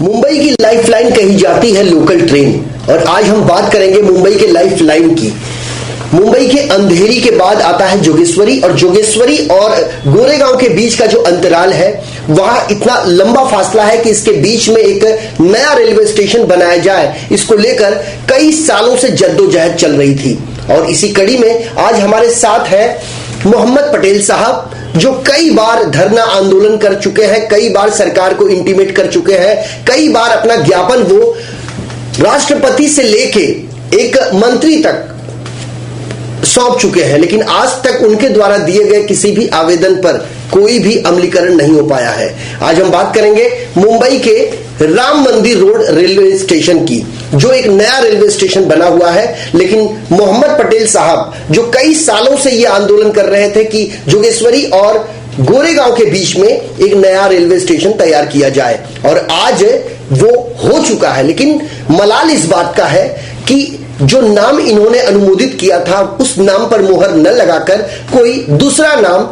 मुंबई की लाइफलाइन कही जाती है लोकल ट्रेन, और आज हम बात करेंगे मुंबई के लाइफलाइन की। मुंबई के अंधेरी के बाद आता है जोगेश्वरी, और जोगेश्वरी और गोरेगांव के बीच का जो अंतराल है वहां इतना लंबा फासला है कि इसके बीच में एक नया रेलवे स्टेशन बनाया जाए, इसको लेकर कई सालों से जद्दोजहद चल रही थी। और इसी कड़ी में आज हमारे साथ है मोहम्मद पटेल साहब, जो कई बार धरना आंदोलन कर चुके हैं, कई बार सरकार को इंटीमेट कर चुके हैं, कई बार अपना ज्ञापन वो राष्ट्रपति से लेके एक मंत्री तक सौंप चुके हैं, लेकिन आज तक उनके द्वारा दिए गए किसी भी आवेदन पर कोई भी अमलीकरण नहीं हो पाया है। आज हम बात करेंगे मुंबई के राम मंदिर रोड रेलवे स्टेशन की, जो एक नया रेलवे स्टेशन बना हुआ है। लेकिन मोहम्मद पटेल साहब जो कई सालों से यह आंदोलन कर रहे थे कि जोगेश्वरी और गोरेगांव के बीच में एक नया रेलवे स्टेशन तैयार किया जाए, और आज वो हो चुका है। लेकिन मलाल इस बात का है कि जो नाम इन्होंने अनुमोदित किया था उस नाम पर मोहर न लगाकर कोई दूसरा नाम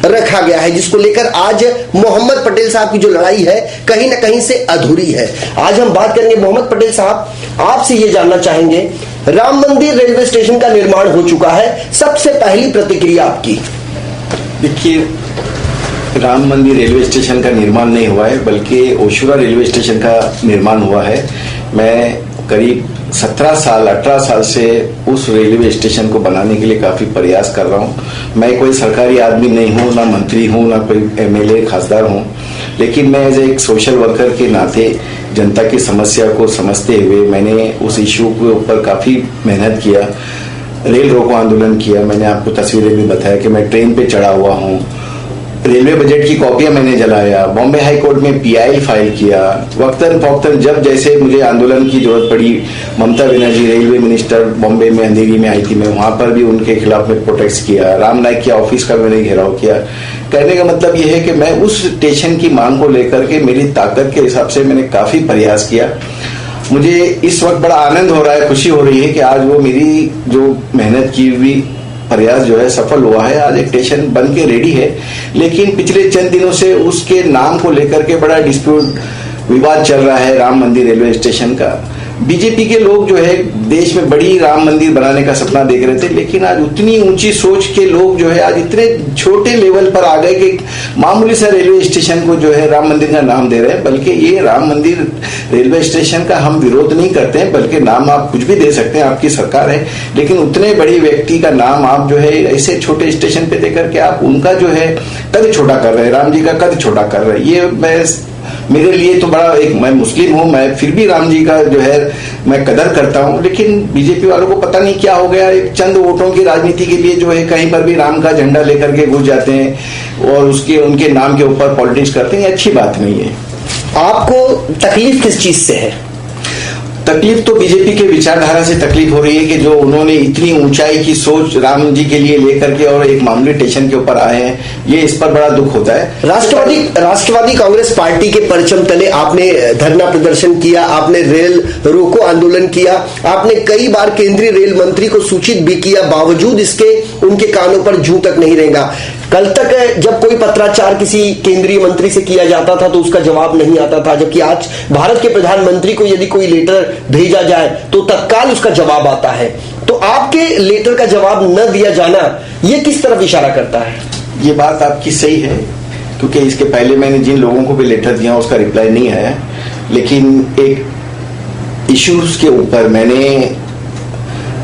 रखा गया है, जिसको लेकर आज मोहम्मद पटेल साहब की जो लड़ाई है कहीं ना कहीं से अधूरी है। आज हम बात करेंगे मोहम्मद पटेल साहब, आपसे ये जानना चाहेंगे, राम मंदिर रेलवे स्टेशन का निर्माण हो चुका है, सबसे पहली प्रतिक्रिया आपकी। देखिए, राम मंदिर रेलवे स्टेशन का निर्माण नहीं हुआ है, बल्कि ओशुरा रेलवे स्टेशन का निर्माण हुआ है। मैं करीब 18 साल से उस रेलवे स्टेशन को बनाने के लिए काफी प्रयास कर रहा हूं। मैं कोई सरकारी आदमी नहीं हूं, ना मंत्री हूं, ना कोई एमएलए खासदार हूं, लेकिन मैं एज एक सोशल वर्कर के नाते जनता की समस्या को समझते हुए मैंने उस इश्यू के ऊपर काफी मेहनत किया, रेल रोको आंदोलन किया। मैंने आपको तस्वीरें भी बताया कि मैं ट्रेन पे चढ़ा हुआ हूँ, रेलवे बजट की कॉपियां मैंने जलाया, बॉम्बे हाई कोर्ट में पीआई फाइल किया। वक्तन फौक्तन जब जैसे मुझे आंदोलन की जरूरत पड़ी, ममता बनर्जी रेलवे मिनिस्टर बॉम्बे में अंधेरी में आई थी, मैं वहां पर भी उनके खिलाफ में प्रोटेस्ट किया। राम नाईक के ऑफिस का मैंने घेराव किया। कहने का मतलब यह है कि मैं उस स्टेशन की मांग को लेकर के मेरी ताकत के हिसाब से मैंने काफी प्रयास किया। मुझे इस वक्त बड़ा आनंद हो रहा है, खुशी हो रही है कि आज वो मेरी जो मेहनत की हुई प्रयास जो है सफल हुआ है। आज एक स्टेशन बन के रेडी है, लेकिन पिछले चंद दिनों से उसके नाम को लेकर के बड़ा डिस्प्यूट विवाद चल रहा है राम मंदिर रेलवे स्टेशन का। बीजेपी के लोग जो है देश में बड़ी राम मंदिर बनाने का सपना देख रहे थे, लेकिन आज उतनी ऊंची सोच के लोग जो है आज इतने छोटे लेवल पर आ गए कि मामूली सा रेलवे स्टेशन को जो है राम मंदिर का नाम दे रहे हैं। बल्कि ये राम मंदिर रेलवे स्टेशन का हम विरोध नहीं करते हैं, बल्कि नाम आप कुछ भी दे सकते हैं, आपकी सरकार है, लेकिन उतने बड़े व्यक्ति का नाम आप जो है ऐसे छोटे स्टेशन पे देकर के आप उनका जो है कद छोटा कर रहे हैं, राम जी का कद छोटा कर रहे हैं। ये मेरे लिए तो बड़ा एक, मैं मुस्लिम हूं, मैं फिर भी राम जी का जो है मैं कदर करता हूं, लेकिन बीजेपी वालों को पता नहीं क्या हो गया, एक चंद वोटों की राजनीति के लिए जो है कहीं पर भी राम का झंडा लेकर के घुस जाते हैं और उसके उनके नाम के ऊपर पॉलिटिक्स करते हैं। ये अच्छी बात नहीं है। आपको तकलीफ किस चीज से है? तकलीफ तो बीजेपी के विचारधारा से तकलीफ हो रही है कि जो उन्होंने इतनी ऊंचाई की सोच राम जी के लिए लेकर के और एक मामूली स्टेशन के ऊपर आए हैं, ये इस पर बड़ा दुख होता है। राष्ट्रवादी कांग्रेस पार्टी के परचम तले आपने धरना प्रदर्शन किया, आपने रेल रोको आंदोलन किया, आपने कई बार केंद्रीय रेल मंत्री को सूचित भी किया, बावजूद इसके उनके कानों पर जूं तक नहीं रेंगा। कल तक जब कोई पत्राचार किसी केंद्रीय मंत्री से किया जाता था तो उसका जवाब नहीं आता था, जबकि आज भारत के प्रधानमंत्री को यदि कोई लेटर भेजा जाए तो तत्काल उसका जवाब आता है। तो आपके लेटर का जवाब न दिया जाना यह किस तरफ इशारा करता है? ये बात आपकी सही है, क्योंकि इसके पहले मैंने जिन लोगों को भी लेटर दिया उसका रिप्लाई नहीं आया, लेकिन एक इश्यूज के ऊपर मैंने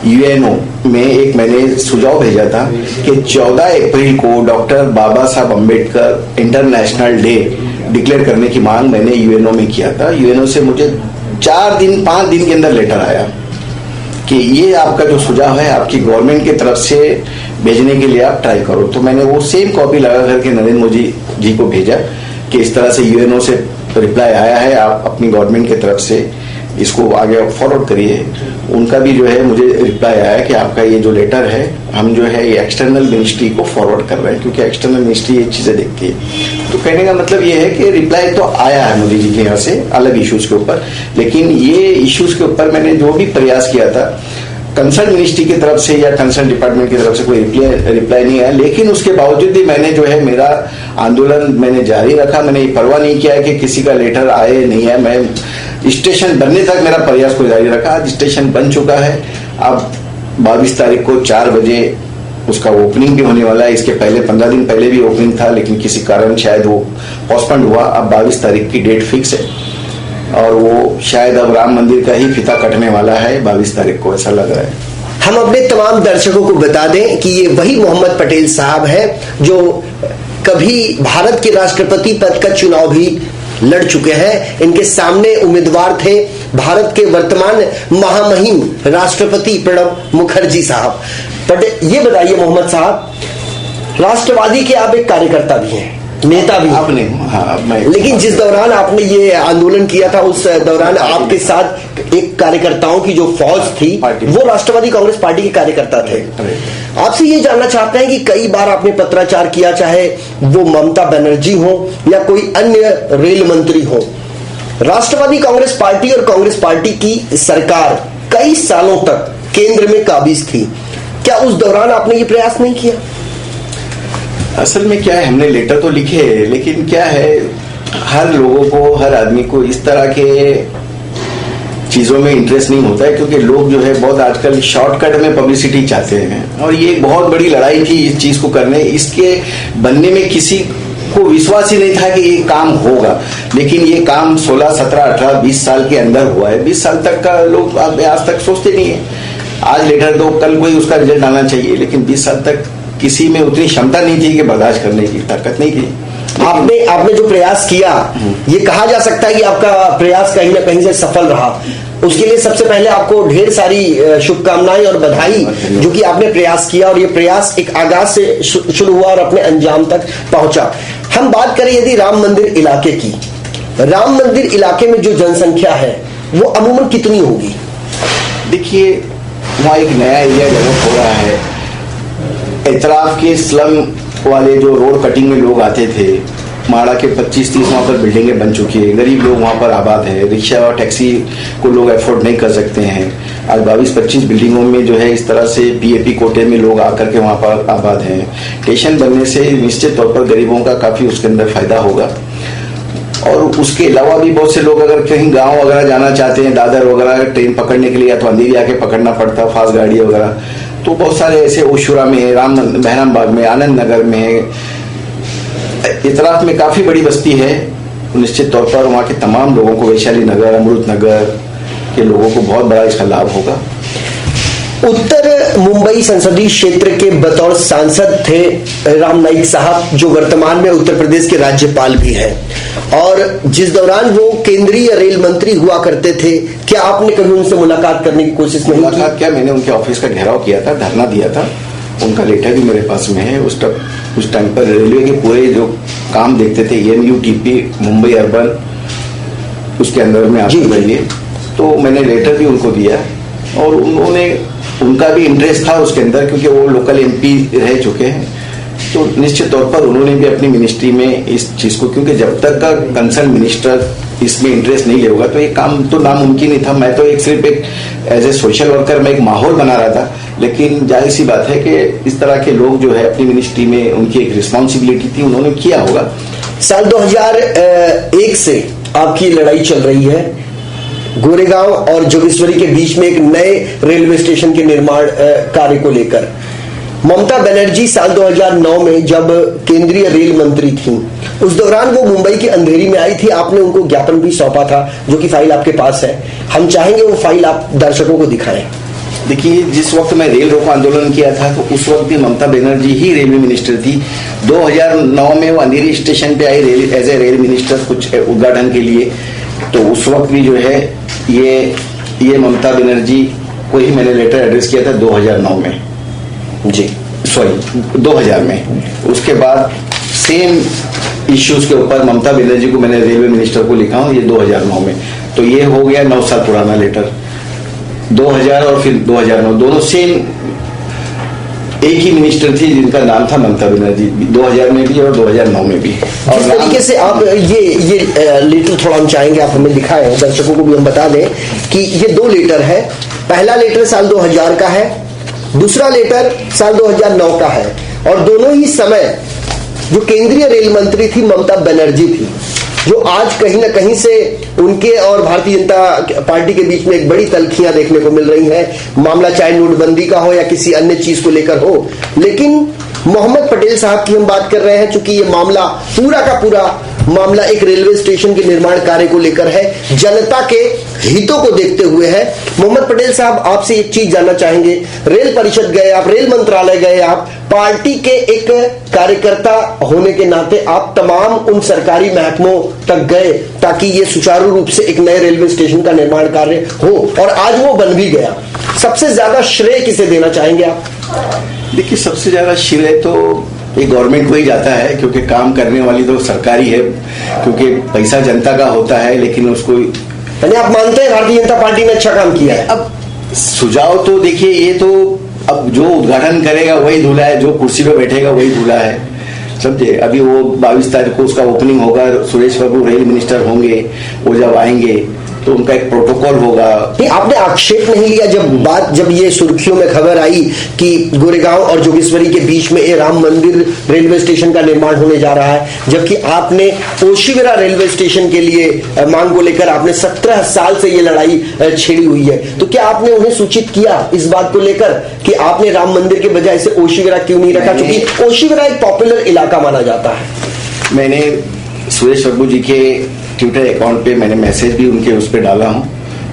यूएनओ में एक मैंने सुझाव भेजा था कि 14 अप्रैल को डॉक्टर बाबा Saheb Ambedkar international day declare करने की मांग मैंने यूएनओ में किया था। यूएनओ से मुझे 5 दिन के अंदर लेटर आया कि ये आपका जो सुझाव है आपकी गवर्नमेंट की तरफ से भेजने के लिए आप ट्राई करो। तो मैंने वो सेम कॉपी लगा करके नरेंद्र मोदी जी को भेजा कि इस तरह से यूएनओ से रिप्लाई आया है, आप अपनी गवर्नमेंट की तरफ से इसको आगे फॉरवर्ड करिए। उनका भी जो है मुझे रिप्लाई आया कि आपका ये जो लेटर है हम जो है ये एक्सटर्नल मिनिस्ट्री को फॉरवर्ड कर रहे हैं, क्योंकि एक्सटर्नल मिनिस्ट्री ये चीजें देखती है। तो कहने का मतलब ये है कि रिप्लाई तो आया है मोदी जी के यहाँ से अलग इश्यूज के ऊपर, लेकिन ये इश्यूज के ऊपर मैंने जो भी प्रयास किया था कंसर्न मिनिस्ट्री की तरफ से या कंसर्न डिपार्टमेंट की तरफ से कोई रिप्लाई नहीं आया, लेकिन उसके बावजूद भी मैंने जो है मेरा आंदोलन मैंने जारी रखा। मैंने ये परवाह नहीं किया कि किसी का लेटर आए नहीं आए, मैं स्टेशन बनने तक मेरा प्रयास को जारी रखा। आज स्टेशन बन चुका है। अब 22 तारीख को 4 बजे उसका ओपनिंग भी होने वाला है। इसके पहले 15 दिन पहले भी ओपनिंग था, लेकिन किसी कारण शायद वो पोस्टपोन्ड हुआ। अब 22 तारीख की डेट फिक्स है और वो शायद अब राम मंदिर का ही फीता कटने वाला है 22 तारीख को, ऐसा लग रहा है। हम अपने तमाम दर्शकों को बता दें कि ये वही मोहम्मद पटेल साहब है जो कभी भारत के राष्ट्रपति पद का चुनाव भी लड़ चुके हैं। इनके सामने उम्मीदवार थे भारत के वर्तमान महामहिम राष्ट्रपति प्रणब मुखर्जी साहब। बट ये बताइए मोहम्मद साहब, राष्ट्रवादी के आप एक कार्यकर्ता भी हैं, नेता भी आपने हाँ, लेकिन जिस दौरान आपने ये आंदोलन किया था उस दौरान आपके साथ एक कार्यकर्ताओं की जो फौज थी वो राष्ट्रवादी कांग्रेस पार्टी के कार्यकर्ता थे। आपसे ये जानना चाहते हैं कि कई बार आपने पत्राचार किया, चाहे वो ममता बनर्जी हो या कोई अन्य रेल मंत्री हो, राष्ट्रवादी कांग्रेस पार्टी और कांग्रेस पार्टी की सरकार कई सालों तक केंद्र में काबिज थी। क्या उस दौरान आपने ये प्रयास नहीं किया? असल में क्या है, हमने लेटर तो लिखे, लेकिन क्या है, हर लोगों को, हर आदमी को इस तरह के चीजों में इंटरेस्ट नहीं होता है, क्योंकि लोग जो है बहुत आजकल शॉर्टकट में पब्लिसिटी चाहते हैं। और ये एक बहुत बड़ी लड़ाई थी इस चीज को करने, इसके बनने में किसी को विश्वास ही नहीं था कि ये काम होगा, लेकिन ये काम 16, 17, 18, 20 साल के अंदर हुआ है। 20 साल तक का लोग आज तक सोचते नहीं है, आज लेटर दो कल कोई उसका रिजल्ट आना चाहिए, लेकिन 20 साल तक किसी में उतनी क्षमता नहीं थी कि बर्दाश्त करने की ताकत नहीं थी। आपने जो प्रयास किया, ये कहा जा सकता है कि आपका प्रयास कहीं ना कहीं से सफल रहा। उसके लिए सबसे पहले आपको ढेर सारी शुभकामनाएं और बधाई, जो कि आपने प्रयास किया और ये प्रयास एक आगाज से शुरू हुआ और अपने अंजाम तक पहुंचा। हम बात करें यदि राम मंदिर इलाके की, राम मंदिर इलाके में जो जनसंख्या है वो अमूमन कितनी होगी? देखिए, वहाँ एक नया एरिया डेवलप हो रहा है। इतराफ के स्लम वाले जो रोड कटिंग में लोग आते थे, माड़ा के 25-30 वहाँ पर बिल्डिंगें बन चुकी है, गरीब लोग वहाँ पर आबाद है, रिक्शा और टैक्सी को लोग अफोर्ड नहीं कर सकते हैं। आज 22-25 बिल्डिंगों में जो है इस तरह से पीएपी कोटे में लोग आकर के वहाँ पर आबाद हैं। स्टेशन बनने से निश्चित तौर पर गरीबों का काफी उसके अंदर फायदा होगा। और उसके अलावा भी बहुत से लोग अगर कहीं गांव वगैरह जाना चाहते हैं, दादर वगैरह ट्रेन पकड़ने के लिए, या तो अंधेरी आके पकड़ना पड़ता फास्ट गाड़ी वगैरह, तो बहुत सारे ऐसे ओशुरा में, बहराम बाग में, आनंद नगर में, इतराफ में काफी बड़ी बस्ती है। निश्चित तौर पर वहाँ के तमाम लोगों को, वैशाली नगर, अमृत नगर के लोगों को बहुत बड़ा इसका लाभ होगा। उत्तर मुंबई संसदीय क्षेत्र के बतौर सांसद थे राम नाईक साहब, जो वर्तमान में उत्तर प्रदेश के राज्यपाल भी हैं, और जिस दौरान वो केंद्रीय रेल मंत्री हुआ करते थे, क्या आपने कभी उनसे मुलाकात करने की कोशिश नहीं की? क्या, मैंने उनके ऑफिस का घेराव किया था, धरना दिया था, उनका लेटर भी मेरे पास में है। उस टाइम पर रेलवे के पूरे जो काम देखते थे, MUTP मुंबई अर्बन, उसके अंदर में आप जाइए, तो मैंने लेटर भी उनको दिया और उनका भी इंटरेस्ट था उसके अंदर, क्योंकि वो लोकल MP रह चुके हैं। तो निश्चित तौर पर उन्होंने भी अपनी मिनिस्ट्री में इस चीज को, क्योंकि जब तक का कंसर्न मिनिस्टर इसमें इंटरेस्ट नहीं लेगा तो ये काम तो नामुमकिन ही था। मैं तो सिर्फ एक एज ए सोशल वर्कर मैं एक माहौल बना रहा था, लेकिन जाहिर सी बात है कि इस तरह के लोग जो है अपनी मिनिस्ट्री में, उनकी एक रिस्पॉन्सिबिलिटी थी, उन्होंने किया होगा। साल 2001 से आपकी लड़ाई चल रही है गोरेगांव और जोगेश्वरी के बीच में एक नए रेलवे स्टेशन के निर्माण कार्य को लेकर। ममता बनर्जी साल 2009 में जब केंद्रीय रेल मंत्री थी, उस दौरान वो मुंबई के अंधेरी में आई थी। आपने उनको ज्ञापन भी सौंपा था, जो कि फाइल आपके पास है। हम चाहेंगे वो फाइल आप दर्शकों को दिखाएं। देखिए, जिस वक्त मैं रेल रोको आंदोलन किया था तो उस वक्त भी ममता बनर्जी ही रेलवे मिनिस्टर थी। 2009 में वो अंधेरी स्टेशन पे I as a rail minister कुछ उद्घाटन के लिए। तो उस वक्त भी जो है ये ममता बनर्जी को ही मैंने लेटर एड्रेस किया था 2009 में, जी सॉरी 2000 में। उसके बाद सेम इश्यूज के ऊपर ममता बनर्जी को मैंने रेलवे मिनिस्टर को लिखा हूँ, ये 2009 में। तो ये हो गया 9 साल पुराना लेटर। 2000 और फिर 2009 दोनों सेम एक ही मिनिस्टर थी जिनका नाम था ममता बनर्जी, 2000 में भी और 2009 में भी। और जिस तरीके से आप ये लेटर थोड़ा हम चाहेंगे आप हमें दिखाएं, दर्शकों को भी हम बता दें कि ये 2 लेटर है। पहला लेटर साल 2000 का है, दूसरा लेटर साल 2009 का है, और दोनों ही समय जो केंद्रीय रेल मंत्री थी ममता बनर्जी थी, जो आज कहीं ना कहीं से उनके और भारतीय जनता पार्टी के बीच में एक बड़ी तल्खियां देखने को मिल रही हैं। मामला चाहे नोटबंदी का हो या किसी अन्य चीज को लेकर हो, लेकिन मोहम्मद पटेल साहब की हम बात कर रहे हैं, चूंकि ये मामला पूरा का पूरा मामला एक रेलवे स्टेशन के निर्माण कार्य को लेकर है, जनता के हितों को देखते हुए है। मोहम्मद पटेल साहब, आपसे एक चीज जानना चाहेंगे, रेल परिषद गए आप, रेल मंत्रालय गए आप, पार्टी के एक कार्यकर्ता होने के नाते आप तमाम उन सरकारी महकमों तक गए ताकि ये सुचारू रूप से एक नए रेलवे स्टेशन का निर्माण कार्य हो, और आज वो बन भी गया। सबसे ज्यादा श्रेय किसे देना चाहेंगे आप? देखिए, सबसे ज्यादा श्रेय तो ये गवर्नमेंट को ही जाता है, क्योंकि काम करने वाली तो सरकारी है, क्योंकि पैसा जनता का होता है, लेकिन उसको यानी आप मानते हैं भारतीय जनता पार्टी ने अच्छा काम किया है? अब सुझाव तो देखिए, ये तो अब जो उद्घाटन करेगा वही दूल्हा है, जो कुर्सी पे बैठेगा वही दूल्हा है, समझे। अभी वो 22 तारीख को उसका ओपनिंग होगा, सुरेश प्रभु रेल मिनिस्टर होंगे, वो जब आएंगे तो उनका एक प्रोटोकॉल होगा। नहीं, आपने आक्षेप नहीं लिया जब ये सुर्खियों में खबर आई कि गोरेगांव और जोगेश्वरी के बीच में ये राम मंदिर रेलवे स्टेशन का निर्माण होने जा रहा है, जबकि आपने ओशिवरा रेलवे स्टेशन के लिए मांग को लेकर आपने 17 साल से ये लड़ाई छेड़ी हुई है, तो क्या आपने उन्हें सूचित किया इस बात को लेकर कि आपने राम मंदिर के बजाय से ओशिवरा क्यों नहीं रखा, क्योंकि ओशिवरा एक पॉपुलर इलाका माना जाता है? मैंने सुरेश प्रभु जी के ट्विटर अकाउंट पे मैंने मैसेज भी उनके उस पर डाला हूं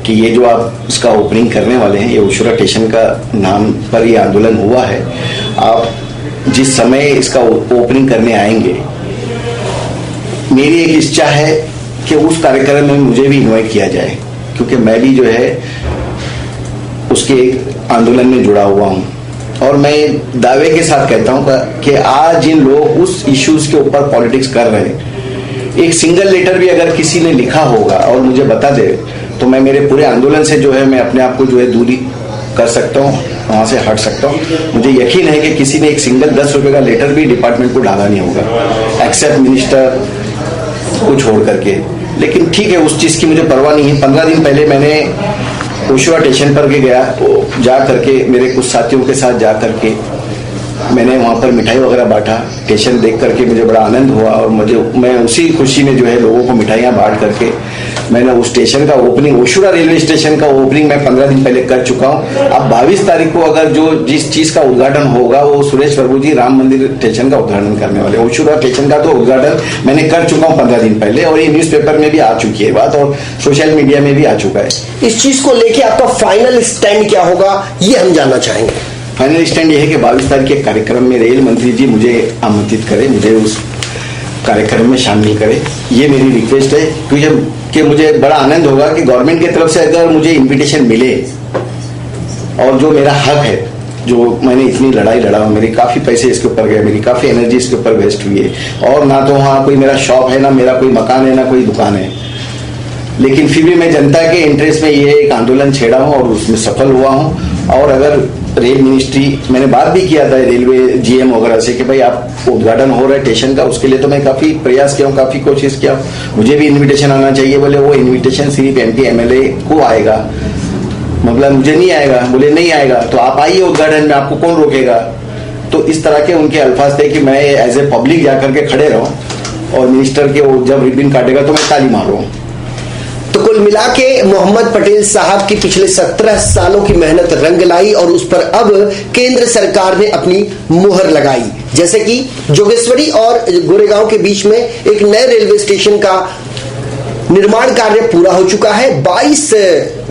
कि ये जो आप इसका ओपनिंग करने वाले हैं, ये ओशिवरा स्टेशन का नाम पर ये आंदोलन हुआ है, आप जिस समय इसका ओपनिंग करने आएंगे, मेरी एक इच्छा है कि उस कार्यक्रम में मुझे भी इन्वाइट किया जाए, क्योंकि मैं भी जो है उसके एक आंदोलन में जुड़ा हुआ हूं। और मैं दावे के साथ कहता हूं कि आज जिन लोग उस इश्यूज के ऊपर पॉलिटिक्स कर रहे हैं, एक सिंगल लेटर भी अगर किसी ने लिखा होगा और मुझे बता दे, तो मैं मेरे पूरे आंदोलन से जो है मैं अपने आप को जो है दूरी कर सकता हूँ, वहां से हट सकता हूँ। मुझे यकीन है कि किसी ने एक सिंगल 10 रुपए का लेटर भी डिपार्टमेंट को डाला नहीं होगा, एक्सेप्ट मिनिस्टर को छोड़ करके। लेकिन ठीक है, उस चीज की मुझे परवाह नहीं है। 15 दिन पहले मैंने ओशिवरा स्टेशन पर के गया, तो जा करके मेरे कुछ साथियों के साथ जा करके मैंने वहां पर मिठाई वगैरह बांटा। स्टेशन देख करके मुझे बड़ा आनंद हुआ, और मैं उसी खुशी में जो है लोगों को मिठाइयां बांट करके मैंने उस स्टेशन का ओपनिंग, ओशिवरा रेलवे स्टेशन का ओपनिंग मैं 15 दिन पहले कर चुका हूं। अब 22 तारीख को अगर जो जिस चीज का उद्घाटन होगा, वो सुरेश प्रभु जी राम मंदिर स्टेशन का उद्घाटन करने वाले। ओशिवरा स्टेशन का तो उद्घाटन मैंने कर चुका हूँ 15 दिन पहले, और ये न्यूज़पेपर में भी आ चुकी है बात, और सोशल मीडिया में भी आ चुका है। इस चीज को लेके आपका फाइनल स्टैंड क्या होगा, ये हम जानना चाहेंगे। फाइनल स्टैंड ये है कि 22 तारीख के कार्यक्रम में रेल मंत्री जी मुझे आमंत्रित करें, मुझे उस कार्यक्रम में शामिल करें, ये मेरी रिक्वेस्ट है। क्योंकि मुझे बड़ा आनंद होगा कि गवर्नमेंट की तरफ से अगर मुझे इनविटेशन मिले, और जो मेरा हक है, जो मैंने इतनी लड़ाई लड़ा हूं, मेरे काफी पैसे इसके ऊपर गए, मेरी काफी एनर्जी इसके ऊपर वेस्ट हुई है, और ना तो वहां कोई मेरा शॉप है, ना मेरा कोई मकान है, ना कोई दुकान है, लेकिन फिर भी मैं जनता के इंटरेस्ट में ये एक आंदोलन छेड़ा हूं और उसमें सफल हुआ हूं। और अगर रेल मिनिस्ट्री, मैंने बात भी किया था रेलवे जीएम वगैरह से कि भाई आप उद्घाटन हो रहा है स्टेशन का, उसके लिए तो मैं काफी प्रयास किया हूँ, काफी कोशिश किया, मुझे भी इनविटेशन आना चाहिए। बोले वो इनविटेशन सिर्फ एमपी एमएलए को आएगा, मतलब मुझे नहीं आएगा। बोले नहीं आएगा तो आप आइए उद्घाटन में, आपको कौन रोकेगा। तो इस तरह के उनके अल्फाज थे कि मैं एज ए पब्लिक जाकर के खड़े रहूं, और मिनिस्टर के वो जब रिबन काटेगा तो मैं ताली मारूं। तो कुल मिला के मोहम्मद पटेल साहब की पिछले 17 सालों की मेहनत रंग लाई, और उस पर अब केंद्र सरकार ने अपनी मुहर लगाई। जैसे कि जोगेश्वरी और गोरेगांव के बीच में एक नए रेलवे स्टेशन का निर्माण कार्य पूरा हो चुका है। 22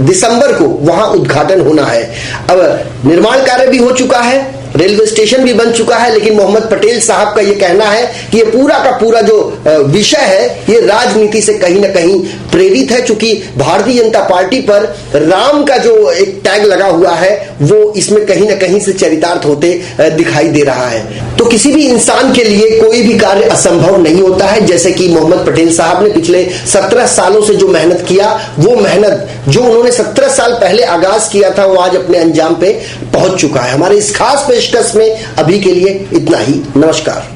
दिसंबर को वहां उद्घाटन होना है। अब निर्माण कार्य भी हो चुका है, रेलवे स्टेशन भी बन चुका है, लेकिन मोहम्मद पटेल साहब का यह कहना है कि ये पूरा का पूरा जो विषय है, ये राजनीति से कहीं ना कहीं प्रेरित है, क्योंकि भारतीय जनता पार्टी पर राम का जो एक टैग लगा हुआ है, वो इसमें कहीं ना कहीं से चरितार्थ होते दिखाई दे रहा है। तो किसी भी इंसान के लिए कोई भी कार्य असंभव नहीं होता है। जैसे कि मोहम्मद पटेल साहब ने पिछले 17 सालों से जो मेहनत किया, वो मेहनत जो उन्होंने 17 साल पहले आगाज किया था, वो आज अपने अंजाम पे पहुंच चुका है। हमारे इस खास पेशकश में अभी के लिए इतना ही। नमस्कार।